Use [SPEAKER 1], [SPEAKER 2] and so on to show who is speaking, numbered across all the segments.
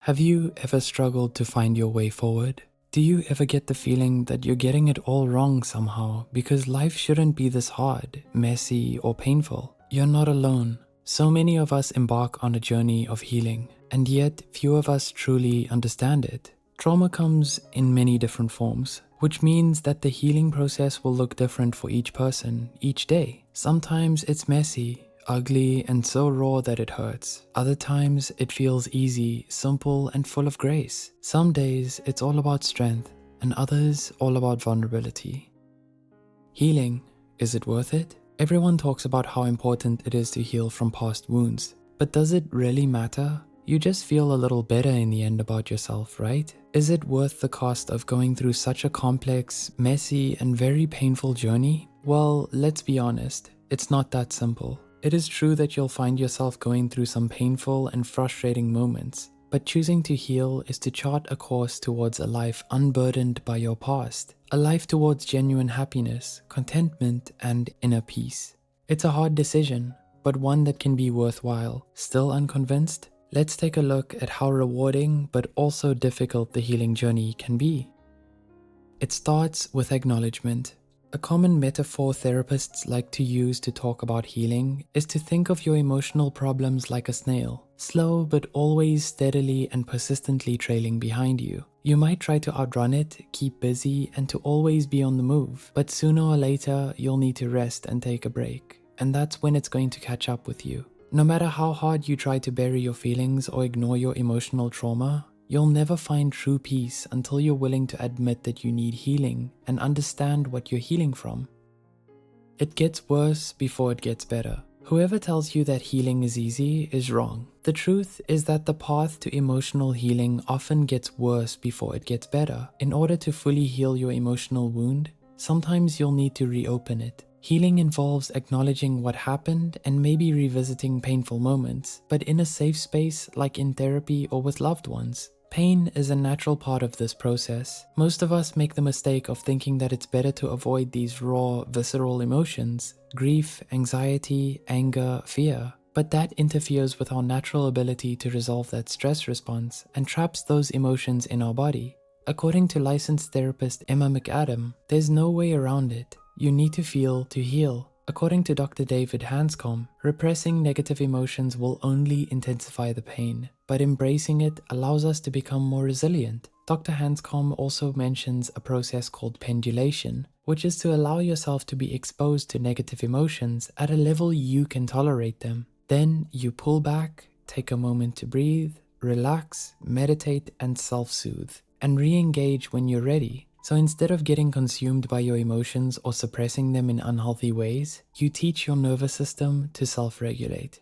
[SPEAKER 1] Have you ever struggled to find your way forward? Do you ever get the feeling that you're getting it all wrong somehow because life shouldn't be this hard, messy, or painful? You're not alone. So many of us embark on a journey of healing, and yet few of us truly understand it. Trauma comes in many different forms, which means that the healing process will look different for each person, each day. Sometimes it's messy, ugly, and so raw that it hurts. Other times it feels easy, simple, and full of grace. Some days it's all about strength, and others all about vulnerability. Healing, is it worth it? Everyone talks about how important it is to heal from past wounds, but does it really matter? You just feel a little better in the end about yourself, right? Is it worth the cost of going through such a complex, messy, and very painful journey? Well, let's be honest, it's not that simple. It is true that you'll find yourself going through some painful and frustrating moments, but choosing to heal is to chart a course towards a life unburdened by your past, a life towards genuine happiness, contentment, and inner peace. It's a hard decision, but one that can be worthwhile. Still unconvinced? Let's take a look at how rewarding but also difficult the healing journey can be. It starts with acknowledgement. A common metaphor therapists like to use to talk about healing is to think of your emotional problems like a snail, slow but always steadily and persistently trailing behind you. You might try to outrun it, keep busy, and to always be on the move, but sooner or later you'll need to rest and take a break, and that's when it's going to catch up with you. No matter how hard you try to bury your feelings or ignore your emotional trauma, you'll never find true peace until you're willing to admit that you need healing and understand what you're healing from. It gets worse before it gets better. Whoever tells you that healing is easy is wrong. The truth is that the path to emotional healing often gets worse before it gets better. In order to fully heal your emotional wound, sometimes you'll need to reopen it. Healing involves acknowledging what happened and maybe revisiting painful moments, but in a safe space like in therapy or with loved ones. Pain is a natural part of this process. Most of us make the mistake of thinking that it's better to avoid these raw, visceral emotions, grief, anxiety, anger, fear. But that interferes with our natural ability to resolve that stress response and traps those emotions in our body. According to licensed therapist Emma McAdam, there's no way around it. You need to feel to heal. According to Dr. David Hanscom, repressing negative emotions will only intensify the pain, but embracing it allows us to become more resilient. Dr. Hanscom also mentions a process called pendulation, which is to allow yourself to be exposed to negative emotions at a level you can tolerate them. Then you pull back, take a moment to breathe, relax, meditate, and self-soothe, and re-engage when you're ready. So instead of getting consumed by your emotions or suppressing them in unhealthy ways, you teach your nervous system to self-regulate.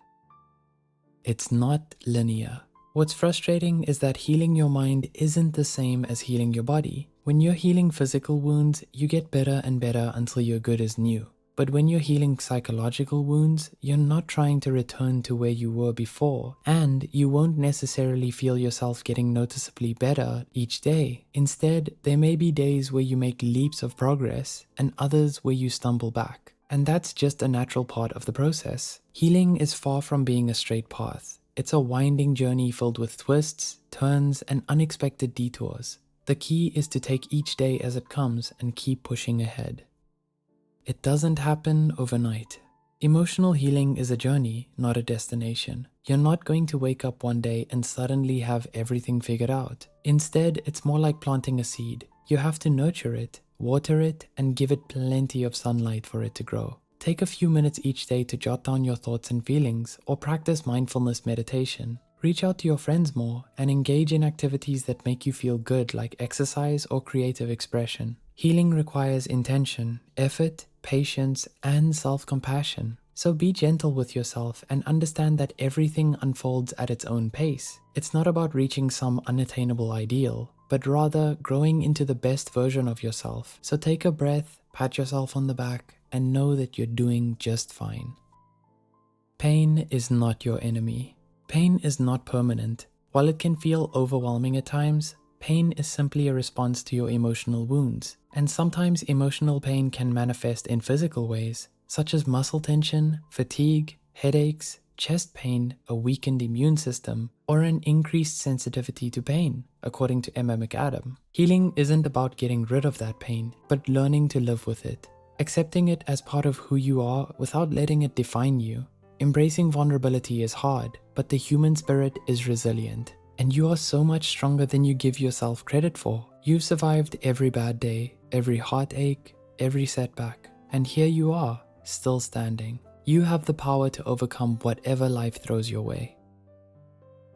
[SPEAKER 1] It's not linear. What's frustrating is that healing your mind isn't the same as healing your body. When you're healing physical wounds, you get better and better until you're good as new. But when you're healing psychological wounds, you're not trying to return to where you were before, and you won't necessarily feel yourself getting noticeably better each day. Instead, there may be days where you make leaps of progress and others where you stumble back. And that's just a natural part of the process. Healing is far from being a straight path. It's a winding journey filled with twists, turns, and unexpected detours. The key is to take each day as it comes and keep pushing ahead. It doesn't happen overnight. Emotional healing is a journey, not a destination. You're not going to wake up one day and suddenly have everything figured out. Instead, it's more like planting a seed. You have to nurture it, water it, and give it plenty of sunlight for it to grow. Take a few minutes each day to jot down your thoughts and feelings, or practice mindfulness meditation. Reach out to your friends more and engage in activities that make you feel good, like exercise or creative expression. Healing requires intention, effort, patience, and self-compassion. So be gentle with yourself and understand that everything unfolds at its own pace. It's not about reaching some unattainable ideal, but rather growing into the best version of yourself. So take a breath, pat yourself on the back, and know that you're doing just fine. Pain is not your enemy. Pain is not permanent. While it can feel overwhelming at times, pain is simply a response to your emotional wounds. And sometimes emotional pain can manifest in physical ways, such as muscle tension, fatigue, headaches, chest pain, a weakened immune system, or an increased sensitivity to pain, according to Emma McAdam. Healing isn't about getting rid of that pain, but learning to live with it. Accepting it as part of who you are without letting it define you. Embracing vulnerability is hard, but the human spirit is resilient. And you are so much stronger than you give yourself credit for. You've survived every bad day, every heartache, every setback. And here you are, still standing. You have the power to overcome whatever life throws your way.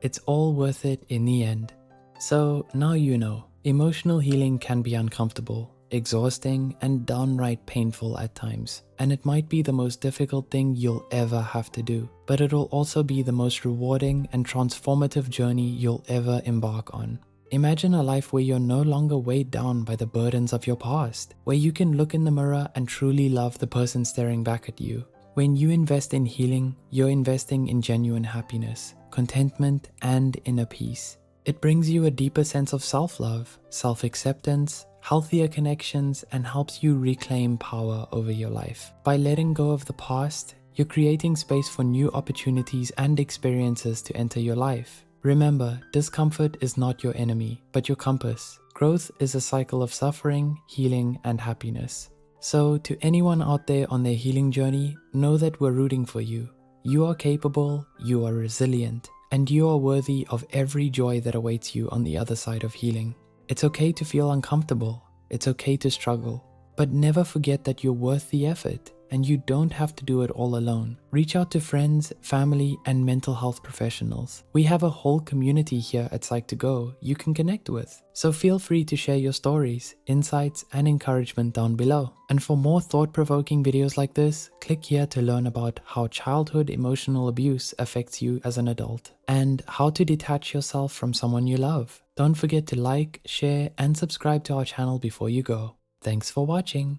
[SPEAKER 1] It's all worth it in the end. So now you know, emotional healing can be uncomfortable, exhausting, and downright painful at times. And it might be the most difficult thing you'll ever have to do, but it'll also be the most rewarding and transformative journey you'll ever embark on. Imagine a life where you're no longer weighed down by the burdens of your past, where you can look in the mirror and truly love the person staring back at you. When you invest in healing, you're investing in genuine happiness, contentment, and inner peace. It brings you a deeper sense of self-love, self-acceptance, healthier connections, and helps you reclaim power over your life. By letting go of the past, you're creating space for new opportunities and experiences to enter your life. Remember, discomfort is not your enemy, but your compass. Growth is a cycle of suffering, healing, and happiness. So, to anyone out there on their healing journey, know that we're rooting for you. You are capable, you are resilient, and you are worthy of every joy that awaits you on the other side of healing. It's okay to feel uncomfortable, it's okay to struggle, but never forget that you're worth the effort, and you don't have to do it all alone. Reach out to friends, family, and mental health professionals. We have a whole community here at Psych2Go you can connect with. So feel free to share your stories, insights, and encouragement down below. And for more thought-provoking videos like this, click here to learn about how childhood emotional abuse affects you as an adult, and how to detach yourself from someone you love. Don't forget to like, share, and subscribe to our channel before you go. Thanks for watching.